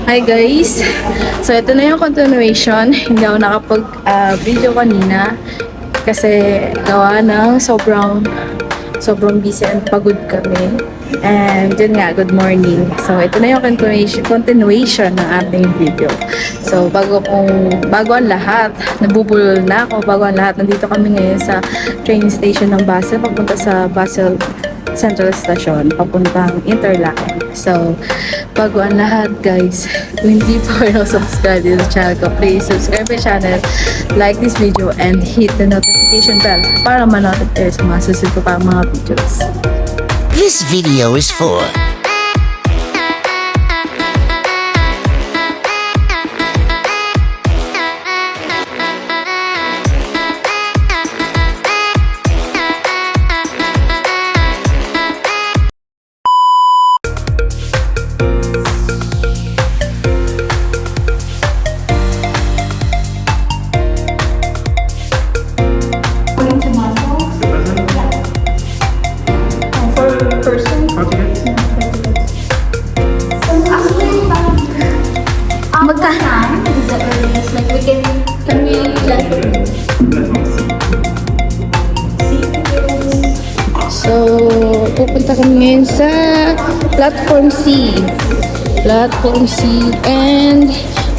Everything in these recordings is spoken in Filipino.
Hi guys! So ito na yung continuation. Hindi ako nakapag-video kanina kasi gawa ng sobrang busy and pagod kami. And yun nga, good morning. So ito na yung continuation ng ating video. So bago ang lahat, nabubulol na ako. Bago ang lahat, nandito kami ngayon sa train station ng Basel, papunta sa Basel Central Station, papuntang Interlaken. So, bago ang lahat guys, kung hindi pa kayo subscribe sa channel ko, please subscribe my channel, like this video, and hit the notification bell para ma-notify sa mga susunod ko pang mga videos. This video is for So, pupunta kami ngayon sa Platform C. Platform C. And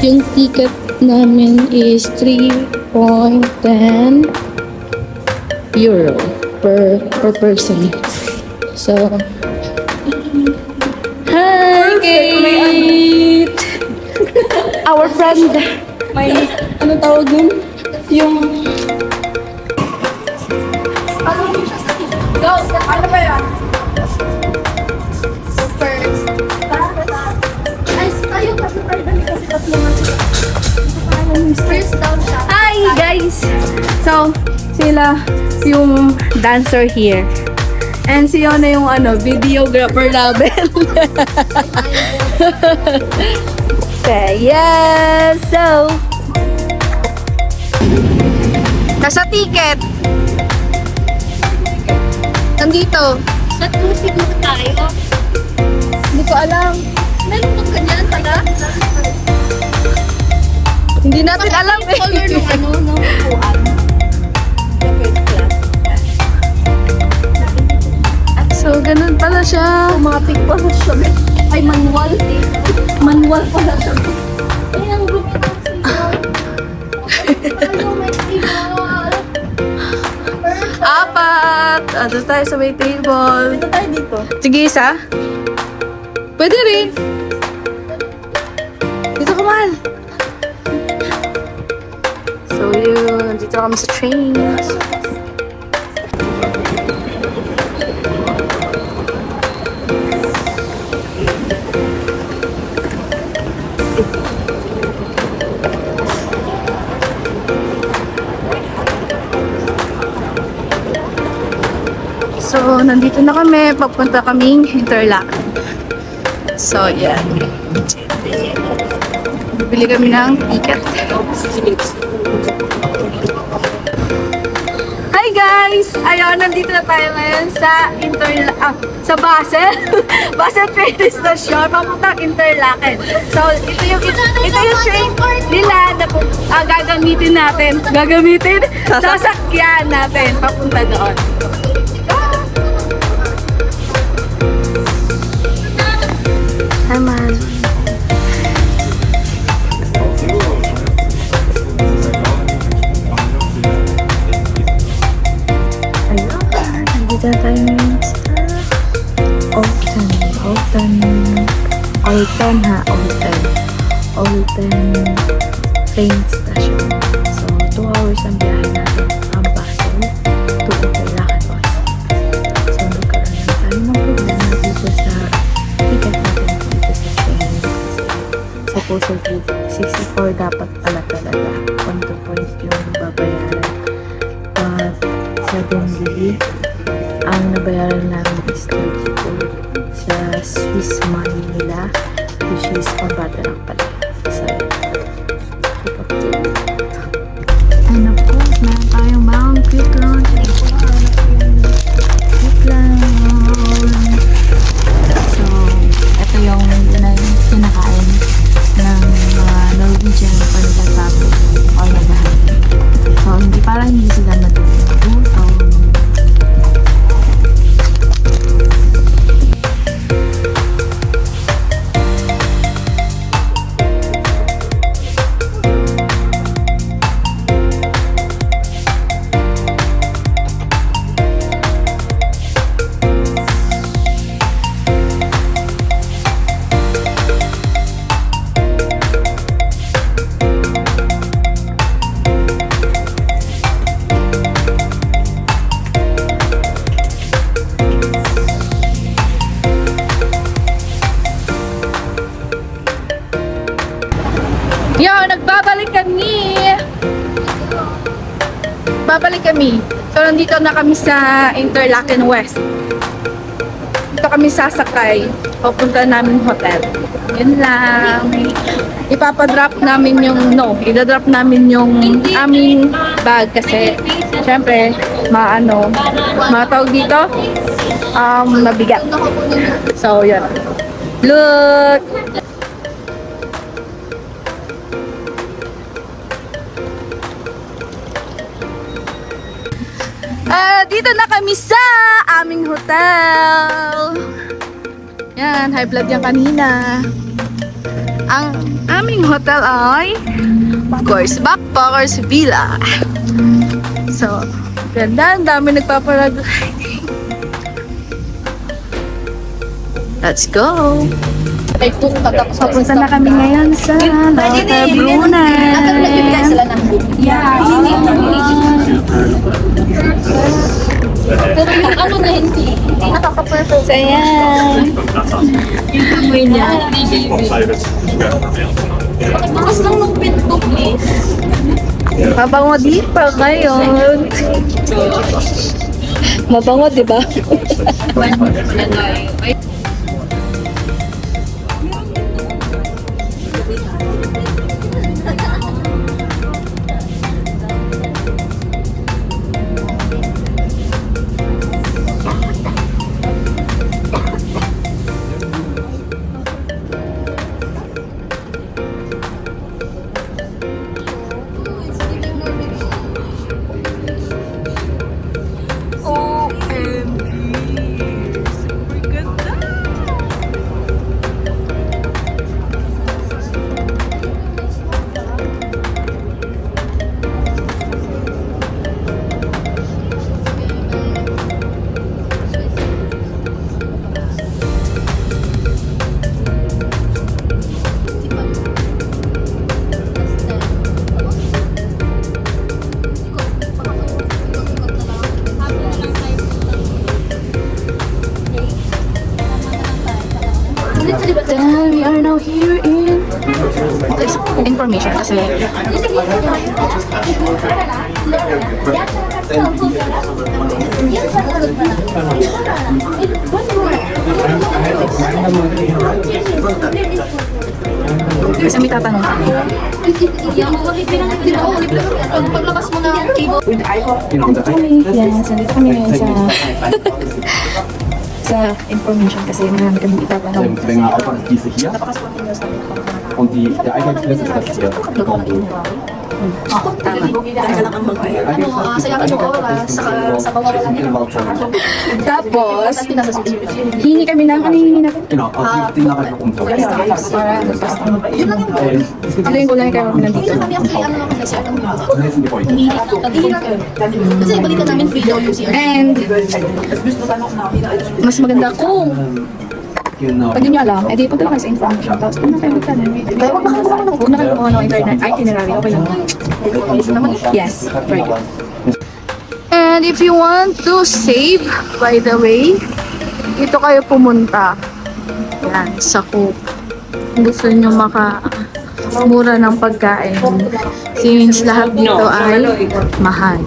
yung ticket namin is 3.10 euro per person. So, hi Kate! Our friend. May, anong tawag nun? Yung go! Ano ba yan? First. Ay, tayo kasi first down siya. Hi guys! So, sila yung dancer here. And si Yona yung videographer namin. Yes! So, nasa ticket. Nandito. Sa siguro tayo. Hindi ko alam. Meron bang ganyan pala? Hindi natin alam eh. Color ng ng upuan. So, ganun pala siya. Automatic pala siya. Ay, manual. Manual pala siya. Ay, ang gumito siya. Apat! Doon tayo sa may table. Dito tayo dito. Sige, isa. Pwede rin. Dito ka, mahal. So, yun. Dito kami sa train. So, nandito na kami. Papunta kaming Interlaken. So, yan. Bibili kami ng ticket. Hi guys! Ayun, nandito na tayo ngayon sa sa Basel. Basel train station. Papunta Interlaken. So, ito yung train nila na gagamitin natin. Sasakyan natin. Papunta doon. Naman. Ayun. Nandito na tayo ngayon sa Olten train station. So, 2 hours ang biyahe natin from Basel to Interlaken. So, nagkaroon na tayo ng problema dito sa ticket natin dito sa train. Supposedly, 64 dapat pala talaga. Point to point yung babayaran. But, suddenly, ang nabayaran namin is 32 sa Swiss money nila, which is pambata lang pala. So, ano po, meron tayong mga quick lunch. Quick lunch. So, ito yung kinakain ng Yo, nagbabalik kami! Babalik kami. So, nandito na kami sa Interlaken West. Dito kami sasakay. Papunta namin hotel. Yun lang. Ipapadrop namin yung, idadrop namin yung aming bag kasi syempre, matawag dito, mabigat. So, yun. Look! Dito na kami sa aming hotel. Yan, high blood yan kanina. Ang aming hotel ay, of course, Backpackers Villa. So, ganda. Ang dami nagpaparag. Let's go! Papunta na kami ngayon sa Hotel Brunei. Pero yung ano na hindi, nakaka-perfect. So, yan. Yung amoy niya. Bukas lang ng pinto, please. Mabango di pa ngayon. Mabango, di ba? Then we are now here in information kasi may tatanong kami. Paglabas mo ng table. Yes, nandito kami ngayon sa information kasi marami kami itatanong. länger auf als diese hier. Und der Eingangsplatz ist das hier. Sayang yung oras sa bawah Tapos, hingi kami ng, ano hingi natin? Genau, also den nachher noch umtauschen. Ano yung kulay kayo nandito? kami actually ano lang kasi ano Und jetzt sind die Beute. kasi balikan namin free daw yung CR. And, mas maganda kung Genau. pag di nyo alam, edi punta kayo sa information. Tapos, kung na kayo magtanong, kaya wag na kayo kumuha ng internet itinerary, okay lang. Yes, very good. And if you want to save, by the way, dito kayo pumunta. Yan, sa Coop. Kung gusto nyo mura ng pagkain. Since lahat dito ay mahal.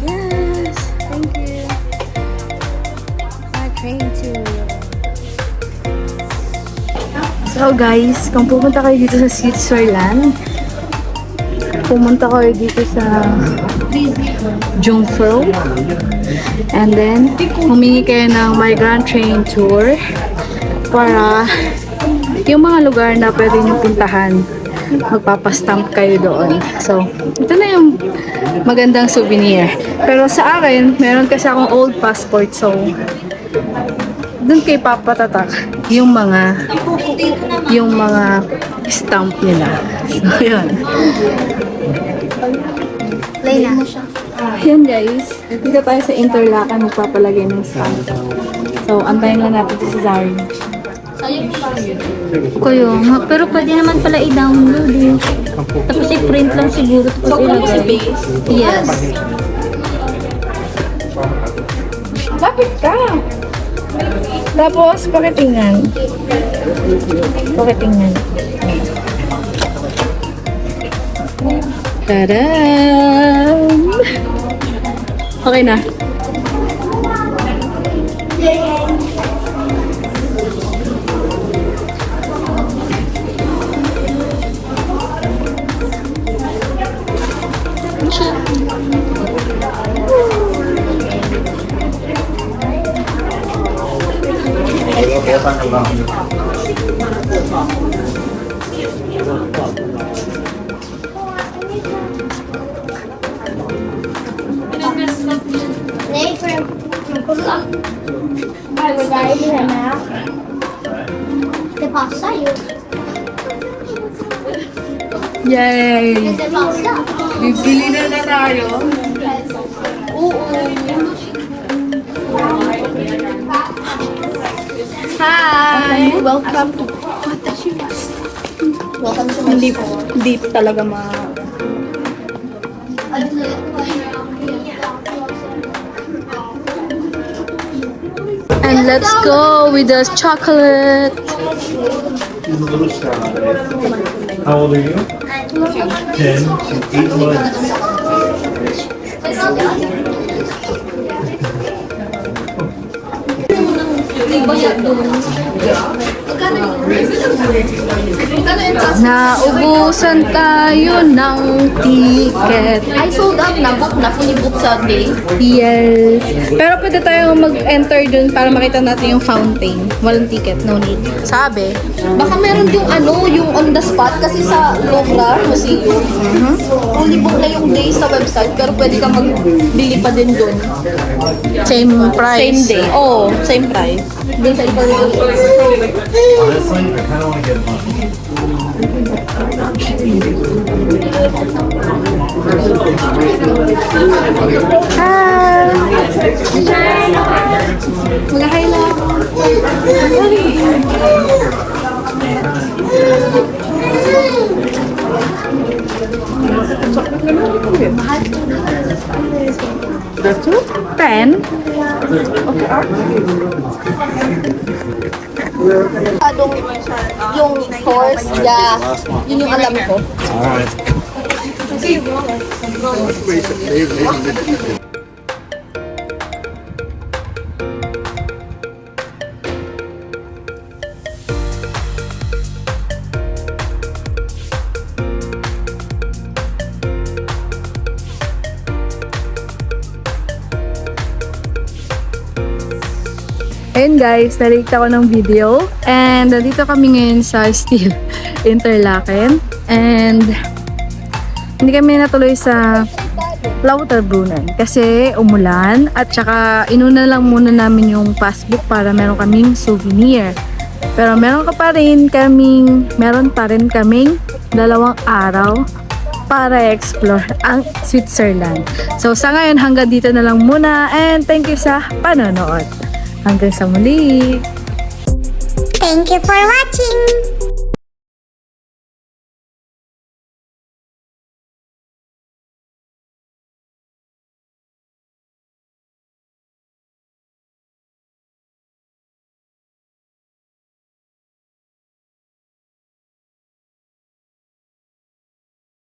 Yes, thank you. Train to. So guys, kung pupunta kayo dito sa Switzerland, pumunta kayo dito sa Jungfrau, and then humingi kayo ng migrant train tour para yung mga lugar na pwede nyo puntahan, magpapastamp kayo doon. So, ito na yung magandang souvenir. Pero sa akin, meron kasi akong old passport, so doon kay papatatak yung mga stamp nila. So, yun. Okay na. Ayan guys, dito tayo sa Interlaken magpapalagay ng stamp. So, antayin lang natin si Zari. Kuya nga, pero pwede naman pala i-download eh. Tapos i-print lang siguro. So, kung si base, Yes. lapit ka! Tapos, pakitingnan. Pakitingnan. Tadam! Okay na. Nee, voor Maar we rijden ernaar. De pasta, joh. Yay! De pasta. Bibili na tayo. Hi! Welcome to Welcome to my deep, deep talaga And let's go with the chocolate. How old are you? 10. She's 8 months. Naubusan tayo ng ticket. I sold out na, book na, fully booked sa day. Yes. Pero pwede tayong mag-enter dun para makita natin yung fountain. Walang ticket, no need. Sabi. Baka meron yung yung on the spot kasi sa Louvre Museum. Fully booked na yung day sa website pero pwede ka magbili pa din dun. Same price. Same day. Oo, same price. Day sa iba rin. Honestly, I kind of want to get one. Hi! Mag-hi lang. Ten? Yung horse, yeah. Yun yung alam ko. Alright. Ayun guys, na-rate ako ng video. And nandito kami ngayon sa Steel Interlaken. And hindi kami natuloy sa Lauterbrunnen kasi umulan. At saka inuna lang muna namin yung passbook para meron kaming souvenir. Pero meron pa rin kaming 2 araw para explore ang Switzerland. So sa ngayon hanggang dito na lang muna. And thank you sa panonood. Hanggang sa muli! Thank you for watching.